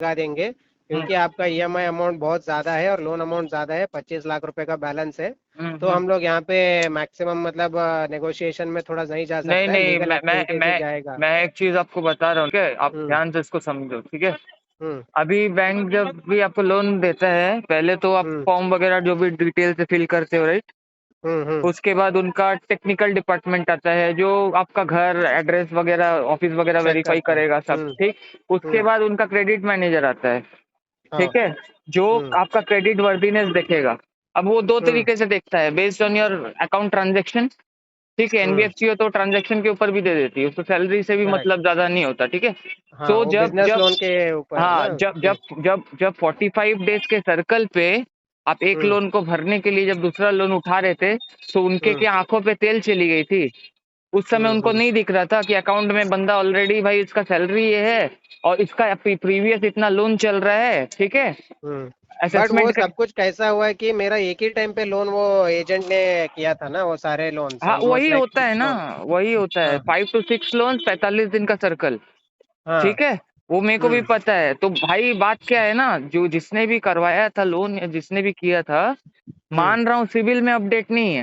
लगा देंगे, हम्म क्योंकि आपका ईएमआई अमाउंट बहुत ज़्यादा है और लोन अमाउंट ज़्यादा है, 25 लाख रुपए का बैलेंस है। तो हम्म। हम लोग यहाँ पे मैक्सिमम मतलब नेगोशिएशन में थोड़ा नहीं जा नहीं सकता है, नहीं, लीगल मैं मैं एक्टिविटीज ही मैं जाएगा। मैं एक चीज आपको बता रहा हूँ, ठीक है? आप हम्म। ध्यान से इसको समझो, ठीक है? हम्म। अभी बैंक जब भी आपको लोन देता है, पहले तो आप हम्म। फॉर्म वगैरह जो भी डिटेल से फिल करते हो, राइट? हम्म। हम्म। उसके बाद उनका टेक्निकल डिपार्टमेंट आता है, जो आपका घर एड्रेस वगैरह ऑफिस वगैरह चेक वेरीफाई करता है। करेगा सब, हम्म। ठीक। उसके हम्म। बाद उनका क्रेडिट मैनेजर आता है, हाँ। ठीक है, जो हम्म। आपका क्रेडिट वर्दीनेस देखेगा। अब वो दो हम्म। तरीके से देखता है, based on your account transaction, ठीक है। हम्म। एनबीएफसी हो तो ट्रांजेक्शन के ऊपर भी दे देती है, उसको सैलरी से भी करेक्ट। मतलब ज्यादा नहीं होता, ठीक है। हाँ, तो वो जब बिजनेस जब लोन के ऊपर है हाँ, ना। जब जब जब जब 45 डेज के सर्कल पे आप एक हम्म। लोन को भरने के लिए जब दूसरा लोन उठा रहे थे, तो उनके हम्म। क्या आंखों पे तेल चली गई थी। उस समय उनको हम्म। नहीं दिख रहा था कि अकाउंट में बंदा ऑलरेडी, भाई इसका सैलरी ये है और इसका प्रीवियस इतना लोन चल रहा है, ठीक है। बट वो असेसमेंट का, सब कुछ कैसा हुआ है कि मेरा एक ही टाइम पे लोन वो एजेंट ने किया था ना, वो सारे लोन्स हाँ ऑलमोस्ट वही लाइक होता है 6 ना, लोन। वही होता है, हाँ। 5 to 6 लोन, 45 दिन का सर्कल, हाँ। ठीक है। वो मेरे को भी हम्म। पता है। तो भाई बात क्या है ना, जो जिसने भी करवाया था लोन या जिसने भी किया था, हम्म। मान रहा हूँ सिविल में अपडेट नहीं है,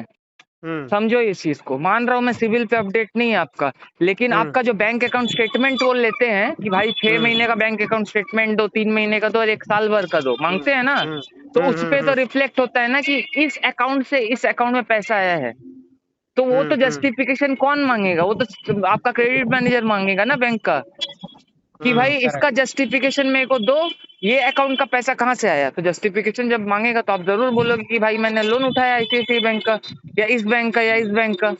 हम्म। समझो इस चीज को, मान रहा हूँ मैं सिविल पे अपडेट नहीं है आपका, लेकिन हम्म। आपका जो बैंक अकाउंट स्टेटमेंट वो लेते हैं कि भाई 6 महीने हम्म। का बैंक अकाउंट स्टेटमेंट दो, 3 महीने का दो और 1 साल भर का दो, हम्म। मांगते हैं ना। हम्म। तो हम्म। उस पे तो रिफ्लेक्ट होता है ना कि इस अकाउंट से इस अकाउंट में पैसा आया है। तो वो तो हम्म। जस्टिफिकेशन कौन मांगेगा? वो तो आपका क्रेडिट मैनेजर मांगेगा ना, बैंक का, कि भाई इसका करेक्ट। जस्टिफिकेशन मेरे को दो, ये अकाउंट का पैसा कहाँ से आया। तो जस्टिफिकेशन जब मांगेगा तो आप जरूर बोलोगे कि भाई मैंने लोन उठाया आईसीआईसीआई बैंक का, या इस बैंक का, या इस बैंक का।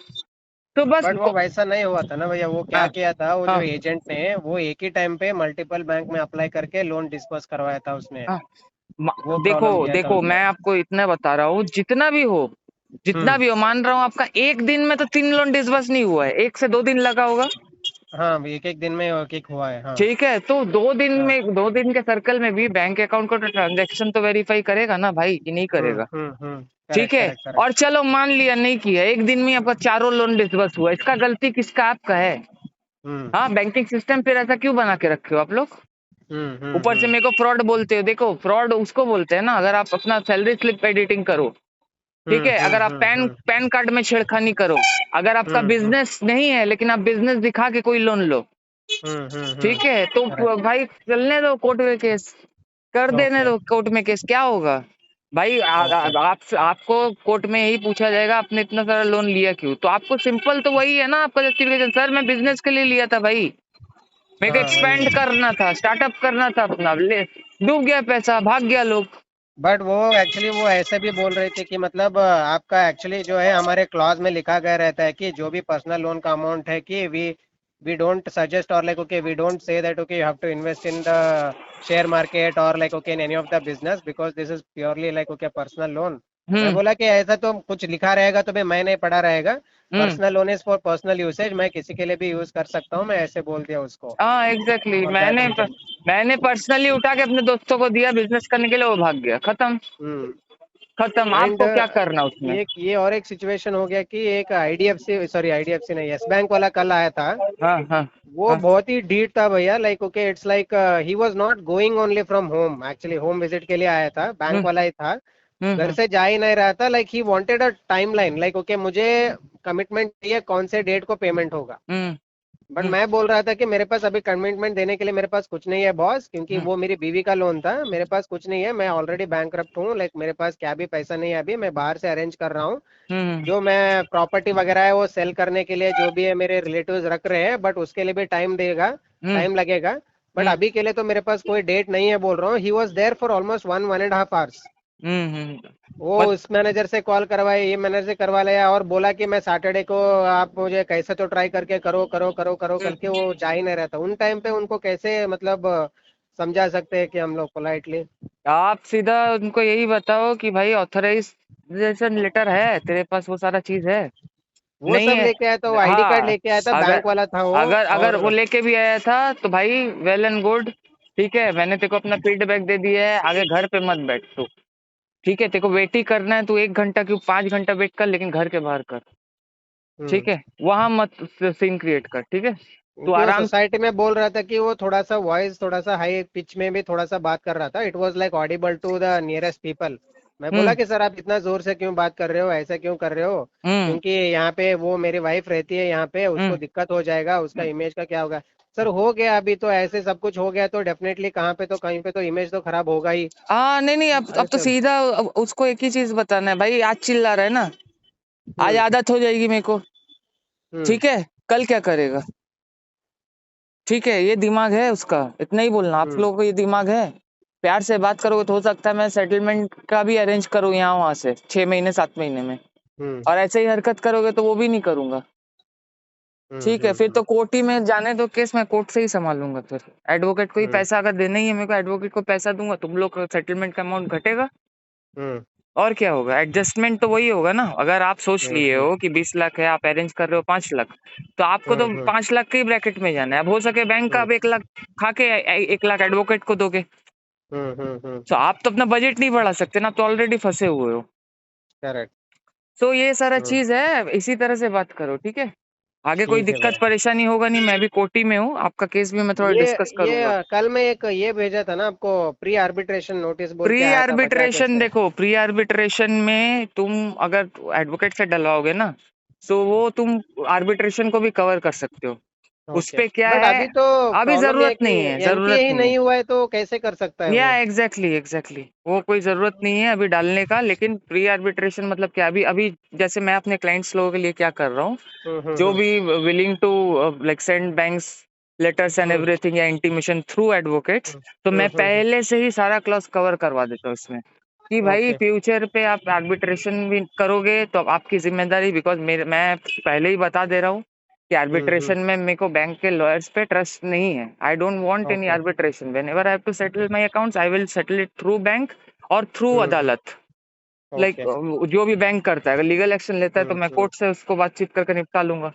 तो बस बट वो वैसा नहीं हुआ था ना भैया, वो क्या हाँ किया था वो जो हाँ एजेंट ने, वो एक ही टाइम पे मल्टीपल बैंक में अप्लाई करके लोन डिस्पर्स करवाया था उसने। हाँ। वो देखो प्रॉब्लम किया था देखो, उसने। मैं आपको इतना बता रहा हूँ, जितना भी हो, जितना हम्म। भी हो, मान रहा हूँ आपका एक दिन में तो 3 लोन डिसबर्स नहीं हुआ है, 1 से 2 दिन लगा होगा, हाँ, एक एक दिन में एक एक हुआ है, हाँ। ठीक है। तो 2 दिन हाँ। में, 2 दिन के सर्कल में भी बैंक अकाउंट को तो ट्रांजेक्शन तो वेरीफाई करेगा ना भाई, कि नहीं करेगा, ठीक करेक्ट है। Correct correct. और चलो मान लिया नहीं किया, एक दिन में आपका 4 लोन डिसबर्स हुआ, इसका गलती किसका? आपका है। हम्म। हाँ, बैंकिंग सिस्टम फिर ऐसा क्यों बना के रखे हो आप लोग? ऊपर से मेरे को फ्रॉड बोलते हो। देखो, फ्रॉड उसको बोलते हैं ना, अगर आप अपना सैलरी स्लिप एडिटिंग करो, ठीक है, अगर आप पैन पैन कार्ड में छेड़खानी करो, अगर आपका बिजनेस नहीं है लेकिन आप बिजनेस दिखा के कोई लोन लो, ठीक है, तो करेक्ट। भाई चलने दो कोर्ट में केस, कर देने ओके। दो कोर्ट में केस, क्या होगा भाई? ओके। आपको कोर्ट में यही पूछा जाएगा आपने इतना सारा लोन लिया क्यों, तो आपको सिंपल तो वही है ना आपका जस्टिफिकेशन, सर मैं बिजनेस के लिए लिया था भाई, मेरे को हाँ, वही एक्सपेंड है। करना था, स्टार्टअप करना था अपना, ले डूब गया पैसा, भाग गया लोग। बट वो एक्चुअली वो ऐसे भी बोल रहे थे कि मतलब आपका एक्चुअली जो है हमारे क्लॉज में लिखा गया रहता है कि जो भी पर्सनल लोन का अमाउंट है कि वी डोंट सजेस्ट और like okay we don't say that okay you have to invest in the share market और like okay in any of the business because this is purely like okay personal loan. मैं hmm बोला कि ऐसा तो कुछ लिखा रहेगा तो भी मैं नहीं पढ़ा रहेगा। Hmm. Personal loan is for personal usage, मैं किसी के लिए भी यूज कर सकता हूँ, मैं ऐसे बोल दिया उसको। हाँ एग्जैक्टली, फॉर दैट मैंने रीजन। मैंने पर्सनली उठा के अपने दोस्तों को दिया बिजनेस करने के लिए, वो भाग गया, खत्म। हम्म। खत्म, एंड आपको क्या करना उसमें? एक ये और एक सिचुएशन हो गया कि एक आईडीएफसी, सॉरी आईडीएफसी नहीं, यस बैंक वाला कल आया था। हाँ हाँ वो हाँ। बहुत ही डीट था भैया, like okay it's like he was not going only from home, actually home visit के लिए आया था, बैंक हम्म वाला ही था। घर हम्म से जा ही नहीं रहा था, like he wanted a timeline, like okay मुझे कमिटमेंट चाहिए कौन से डेट को पेमेंट होगा। हम्म बट हम्म मैं बोल रहा था कि मेरे पास अभी कमिटमेंट देने के लिए मेरे पास कुछ नहीं है बॉस, क्योंकि हम्म वो मेरी बीवी का लोन था, मेरे पास कुछ नहीं है, मैं ऑलरेडी बैंकरप्ट हूँ, लाइक मेरे पास क्या भी पैसा नहीं है, अभी मैं बाहर से अरेंज कर रहा हूँ। हम्म जो मैं प्रॉपर्टी वगैरह है वो सेल करने के लिए जो भी है मेरे रिलेटिव्स रख रहे हैं, बट उसके लिए भी टाइम देगा, हम्म टाइम लगेगा। बट हम्म अभी के लिए तो मेरे पास कोई डेट नहीं है बोल रहा हूँ। He was there for almost 1.5 hours. वो बस उस मैनेजर से कॉल करवाए, ये मैनेजर से करवा लिया और बोला कि मैं सैटरडे को आप मुझे कैसे तो ट्राई करके करो करो करो करो करके, वो जा ही नहीं रहता उन टाइम पे। उनको कैसे मतलब समझा सकते हैं कि हम लोग पोलाइटली। आप सीधा उनको यही बताओ कि भाई ऑथराइजेशन लेटर है तेरे पास, वो सारा चीज है, वो नहीं सब है? लेके आया था, वो आईडी कार्ड हाँ, लेके आया था, अगर बैंक वाला था वो। अगर अगर वो और लेके भी आया था तो भाई वेल एंड गुड, ठीक है, मैंने तेको अपना फीडबैक दे दिया है, आगे घर पे मत बैठ तू, ठीक है, तेको वेट ही करना है, तू 1 घंटा क्यों, 5 घंटा वेट कर, लेकिन घर के बाहर कर, हम्म। ठीक है, वहां मत सीन क्रिएट कर, ठीक है। तू क्योंकि वो आराम। सोसाइटी में बोल रहा था कि वो थोड़ा सा वॉइस थोड़ा सा हाई पिच में भी थोड़ा सा बात कर रहा था, it was like audible to the nearest people. मैं बोला हम्म कि सर आप इतना जोर से क्यों बात कर रहे हो, ऐसा क्यों कर रहे हो, हम्म क्योंकि यहाँ पे वो मेरी वाइफ रहती है यहाँ पे, उसको हम्म दिक्कत हो जाएगा, उसका इमेज का क्या होगा। सर हो गया अभी तो, ऐसे सब कुछ हो गया तो डेफिनेटली कहाँ पे तो कहीं पे तो इमेज तो खराब होगा ही। हाँ नहीं नहीं, अब तो ऐसे। सीधा उसको एक ही चीज बताना है भाई, आज चिल्ला रहा है ना, आज हम्म आदत हो जाएगी मेरे को, हम्म ठीक है, कल क्या करेगा, ठीक है, ये दिमाग है उसका, इतना ही बोलना, आप हम्म लोगों को ये दिमाग है। प्यार से बात करोगे तो हो सकता है मैं सेटलमेंट का भी अरेंज करूँ यहाँ वहां से 6 महीने 7 महीने में, हम्म और ऐसे ही हरकत करोगे तो वो भी नहीं करूंगा। ठीक है, फिर हम्म तो कोर्ट ही में जाने दो केस, मैं कोर्ट से ही संभालूंगा, फिर एडवोकेट को ही हम्म पैसा अगर देना ही है मेरे को, एडवोकेट को पैसा दूंगा, तुम लोग का सेटलमेंट का अमाउंट घटेगा, हम्म और क्या होगा, एडजस्टमेंट तो वही होगा ना। अगर आप सोच हम्म लिए हम्म हो कि 20 लाख है, आप अरेंज कर रहे हो 5 लाख, तो आपको तो हम्म 5 लाख के ही ब्रैकेट में जाना है। अब हो सके बैंक का हम्म आप 1 लाख खा के 1 लाख एडवोकेट को दोगे, हम्म। तो आप तो अपना बजट नहीं बढ़ा सकते ना, आप तो ऑलरेडी फंसे हुए हो। करेक्ट। तो ये सारा हम्म। चीज है, इसी तरह से बात करो, ठीक है। आगे कोई ठीक है दिक्कत भाई। परेशानी होगा नहीं, मैं भी कोर्टी में हूँ, आपका केस भी मैं थोड़ा ये डिस्कस करूंगा। कल मैं एक ये भेजा था ना आपको, प्री आर्बिट्रेशन नोटिस बोल प्री के आया था, बचा आर्बिट्रेशन कैसे। देखो, प्री आर्बिट्रेशन में तुम अगर एडवोकेट से डलवाओगे ना, तो वो तुम आर्बिट्रेशन को भी कवर कर सकते हो। उस ओके। पे क्या बट है, अभी तो अभी प्रॉब्लम ये है जरूरत कि नहीं है, एमपीए जरूरत ही नहीं है। नहीं हुआ है तो कैसे कर सकता है या वो। एग्जैक्टली एग्जैक्टली, वो कोई जरूरत नहीं है अभी डालने का। लेकिन प्री आर्बिट्रेशन मतलब क्या, अभी अभी जैसे मैं अपने क्लाइंट्स लोगों के लिए क्या कर रहा हूँ, जो हम्म। भी willing to like send banks letters and hmm everything या इंटीमेशन थ्रू एडवोकेट्स, तो मैं हम्म। पहले से ही सारा क्लॉज कवर करवा देता हूँ इसमें, कि भाई ओके। फ्यूचर पे आप आर्बिट्रेशन भी करोगे तो आपकी जिम्मेदारी, बिकॉज मेरे मैं पहले ही बता दे रहा हूँ कि आर्बिट्रेशन में मेरे को बैंक के लॉयर्स पे ट्रस्ट नहीं है। I don't want any okay. Arbitration, whenever I have to settle my accounts I will settle it through bank और थ्रू हम्म। अदालत। Like okay. जो भी बैंक करता है, अगर लीगल एक्शन लेता है तो मैं हम्म। कोर्ट से उसको बातचीत करके निपटा लूंगा।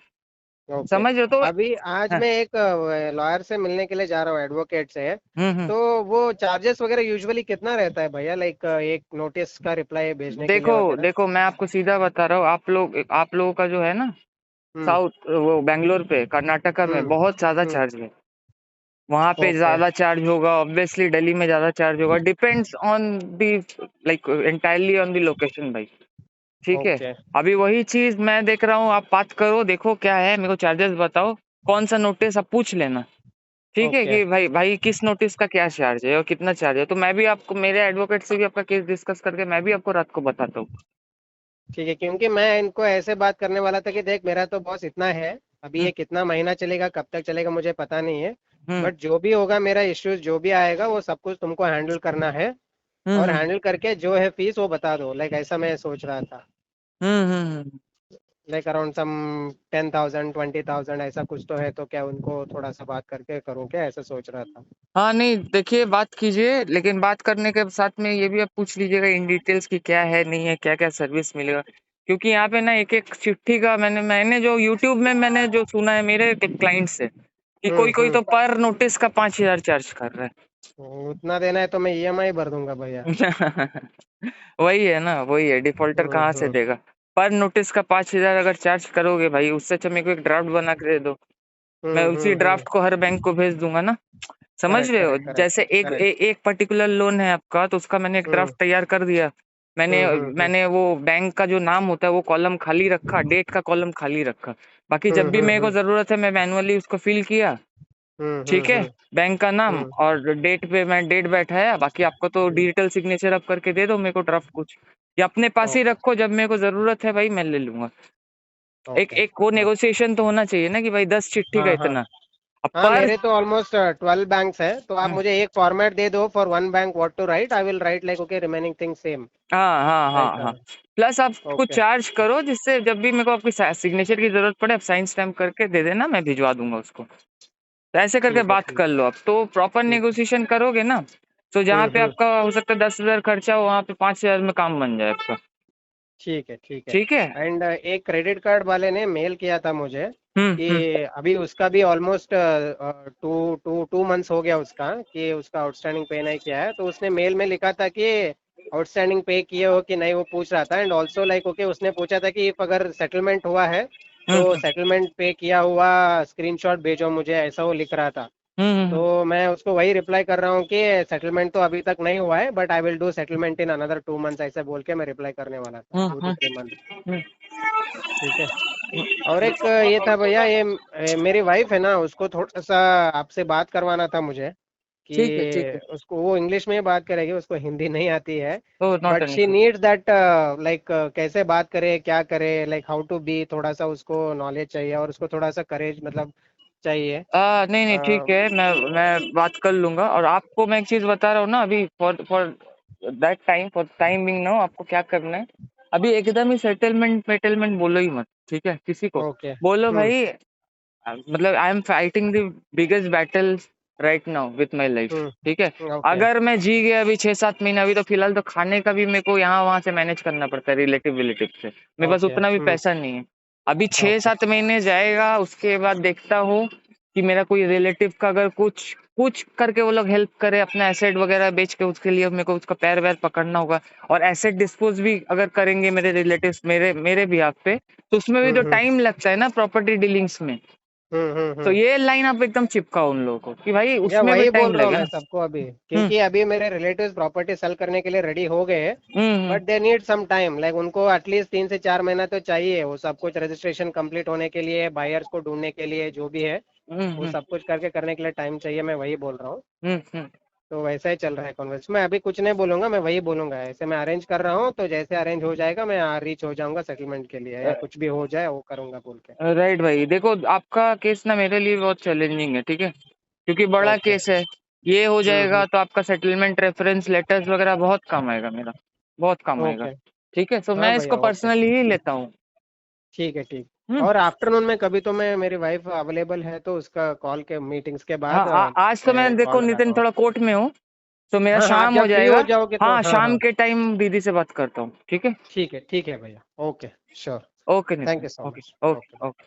ओके। समझ रहे हो तो। अभी आज हाँ, मैं एक लॉयर से मिलने के लिए जा रहा हूँ, एडवोकेट से। हम्म। तो वो चार्जेस वगैरह यूजुअली कितना रहता है भैया, लाइक एक नोटिस का रिप्लाई भेजने के लिए देखो वगैरह। देखो, मैं आपको सीधा बता रहा हूँ, आप लोगों का जो है ना, हम्म साउथ वो बैंगलोर पे कर्नाटका में हम्म बहुत ज्यादा हम्म। चार्ज है, वहां पे ओके। ज्यादा चार्ज होगा, ऑब्वियसली दिल्ली में ज्यादा चार्ज होगा, depends on the like entirely on the location भाई, ठीक है। ओके। अभी वही चीज मैं देख रहा हूँ, आप बात करो, देखो क्या है, मेरे को चार्जेस बताओ, कौन सा नोटिस आप पूछ लेना, ठीक है, ओके। कि भाई भाई किस नोटिस का क्या चार्ज है और कितना चार्ज है, तो मैं भी आपको मेरे एडवोकेट से भी आपका केस डिस्कस करके मैं भी आपको रात को बताता हूँ। ठीक है, क्योंकि मैं इनको ऐसे बात करने वाला था कि देख मेरा तो बॉस इतना है, अभी हम्म ये कितना महीना चलेगा कब तक चलेगा मुझे पता नहीं है। हम्म बट जो भी होगा मेरा इश्यूज जो भी आएगा वो सब कुछ तुमको हैंडल करना है। हम्म और हम्म हैंडल करके जो है फीस वो बता दो, लाइक ऐसा मैं सोच रहा था। हम्म। लाइक अराउंड सम 10,000 20,000 ऐसा कुछ तो है, तो क्या उनको थोड़ा सा बात करके करूँ क्या, ऐसा सोच रहा था। हाँ नहीं, देखिए बात कीजिए, लेकिन बात करने के साथ में ये भी आप पूछ लीजिएगा इन डिटेल्स की क्या है नहीं है, क्या क्या सर्विस मिलेगा, क्योंकि यहाँ पे ना एक एक चिट्ठी का मैंने जो यूट्यूब में मैंने जो सुना है मेरे क्लाइंट से, कि कोई कोई हम्म। तो पर नोटिस का 5,000 चार्ज कर रहा उतना देना है तो मैं ईएमआई भर दूंगा भैया। है। वही है ना, वही है, डिफॉल्टर कहाँ से हम्म। देगा। पर नोटिस का 5,000 अगर चार्ज करोगे भाई, उससे अच्छा मेरे को एक ड्राफ्ट बना के दे दो, मैं उसी ड्राफ्ट को हर बैंक को भेज दूंगा ना। समझ करेक्ट रहे हो, करेक्ट करेक्ट जैसे करेक्ट। एक पर्टिकुलर लोन है आपका, तो उसका मैंने एक हम्म ड्राफ्ट तैयार कर दिया। मैंने हम्म। मैंने वो बैंक का जो नाम होता है वो कॉलम खाली रखा, डेट का कॉलम खाली रखा, बाकी जब भी मेरे को हम्म। जरूरत है मैं मैनुअली उसको फिल किया, ठीक है, हम्म। बैंक का नाम हम्म। और डेट पे मैं डेट बैठाया, बाकी आपको तो हम्म। डिजिटल सिग्नेचर आप करके दे दो मेरे को ड्राफ्ट कुछ, या अपने पास ही ओके। रखो, जब मेरे को जरूरत है भाई मैं ले लूंगा। एक ओके। एक वो ओके। नेगोशिएशन तो होना चाहिए ना, कि भाई 10 चिट्ठी का हाँ हाँ। इतना, अब हाँ पर। मेरे तो ऑलमोस्ट 12 बैंक्स है, तो आप हम्म, मुझे एक फॉर्मेट दे दो for one bank what to write, I will write like okay remaining thing same. हाँ हाँ हाँ ऐसा। हाँ, प्लस आप कुछ ओके। चार्ज करो, जिससे जब भी मेरे को आपकी सिग्नेचर की जरूरत पड़े आप साइन स्टैम्प करके दे देना, मैं भिजवा दूंगा उसको। तो ऐसे करके ठीक है बात ठीक कर लो, आप तो प्रॉपर ठीक है। नेगोशिएशन करोगे ना, तो जहाँ पे हम्म। आपका हो सकता है 10,000 खर्चा हो, वहाँ पे 5,000 में काम बन जाए आपका। ठीक है ठीक है। ठीक है। एंड एक क्रेडिट कार्ड वाले ने मेल किया था मुझे कि हम्म। अभी उसका भी ऑलमोस्ट टू टू 2 मंथ्स हो गया उसका, कि उसका आउटस्टैंडिंग पे नहीं किया है, तो उसने मेल में लिखा था कि आउटस्टैंडिंग पे किए हो कि नहीं वो पूछ रहा था। एंड ऑल्सो लाइक ओके उसने पूछा था कि if अगर सेटलमेंट हुआ है तो हम्म सेटलमेंट पे किया हुआ स्क्रीनशॉट भेजो मुझे, ऐसा वो लिख रहा था। हम्म तो मैं उसको वही रिप्लाई कर रहा हूँ कि सेटलमेंट तो अभी तक नहीं हुआ है, but I will do settlement in another 2 months, ऐसे बोल के मैं रिप्लाई करने वाला था, हम्म 2 to 3 मंथ। हम्म, ठीक है। और एक ये था भैया, ये मेरी वाइफ है ना, उसको थोड़ा सा आपसे बात करवाना था मुझे ठीक है ठीक है। कि उसको, वो इंग्लिश में ही बात करेगी, उसको हिंदी नहीं आती है। Oh not but an she issue. Needs that, like कैसे बात करे, क्या करे, लाइक हाउ टू बी, थोड़ा सा उसको नॉलेज चाहिए और उसको थोड़ा सा करेज मतलब चाहिए। नहीं नहीं ठीक है, मैं बात कर लूंगा। और आपको मैं एक चीज बता रहा हूँ ना, अभी for that time, for time being no, आपको क्या करना है, अभी एकदम ही सेटलमेंट वेटलमेंट बोलो ही मत, ठीक है, किसी को। ओके। बोलो भाई, मतलब I am fighting the biggest battle right now with my life, ठीक है। ओके। अगर मैं जी गया अभी 6-7 महीने, अभी तो फिलहाल तो खाने का भी मेरे को यहाँ वहां से मैनेज करना पड़ता है, रिलेटिव रिलेटिव से, मेरे पास ओके। उतना भी पैसा नहीं है। अभी छह ओके। सात महीने जाएगा, उसके बाद देखता हूँ कि मेरा कोई रिलेटिव का अगर कुछ कुछ करके वो लोग हेल्प करे, अपना एसेट वगैरह बेच के, उसके लिए मेरे को उसका पैर वैर पकड़ना होगा। और एसेट डिस्पोज भी अगर करेंगे मेरे रिलेटिव्स मेरे मेरे बिहाफ पे, तो उसमें भी तो हम्म। टाइम लगता है ना, प्रॉपर्टी डीलिंग्स में। तो हम्म। ये लाइन आप एकदम चिपकाओ उन लोगों को कि भाई या उसमें भी वही बोल टाइम रहा हूँ लगेगा मैं ना। सबको अभी, हम्म क्योंकि अभी मेरे रिलेटिव्स प्रॉपर्टी सेल करने के लिए रेडी हो गए हैं। Hmm but they need some time, like उनको एटलीस्ट 3 से 4 महीना तो चाहिए, वो सब कुछ रजिस्ट्रेशन कंप्लीट होने के लिए, बायर्स को ढूंढने के लिए, जो भी है वो हम्म सब कुछ करके करने के लिए टाइम चाहिए, मैं वही बोल रहा हूँ। हम्म। तो वैसा ही चल रहा है कॉन्वर्स, मैं अभी कुछ नहीं बोलूंगा, मैं वही बोलूंगा, ऐसे मैं अरेंज कर रहा हूँ, तो जैसे अरेंज हो जाएगा मैं रीच हो जाऊंगा सेटलमेंट के लिए, या कुछ भी हो जाए वो करूंगा बोल के। राइट भाई, देखो आपका केस ना मेरे लिए बहुत चैलेंजिंग है, ठीक है, क्योंकि बड़ा ओके। केस है। ये हो जाएगा हम्म। तो आपका सेटलमेंट रेफरेंस लेटर्स वगैरह बहुत काम आएगा मेरा, बहुत काम आएगा। ओके। ठीक है, तो हाँ मैं इसको भैया, ओके। पर्सनली ही लेता हूँ। ठीक है, ठीक। हम्म। और आफ्टरनून में कभी तो मैं, मेरी वाइफ अवेलेबल है तो उसका कॉल के मीटिंग्स के हाँ बाद आज तो मैं मैं देखो कॉल नितिन लगाता हूँ। थोड़ा कोर्ट में हूँ, तो मेरा हाँ हाँ, आप शाम हो जब फ्री जाएगा। हो जाओगे तो, हाँ हाँ शाम हाँ। के टाइम दीदी से बात करता हूँ, ठीक है। ठीक है भैया, okay. Sure. Okay thank Nitin, you so okay much. Okay okay. Okay.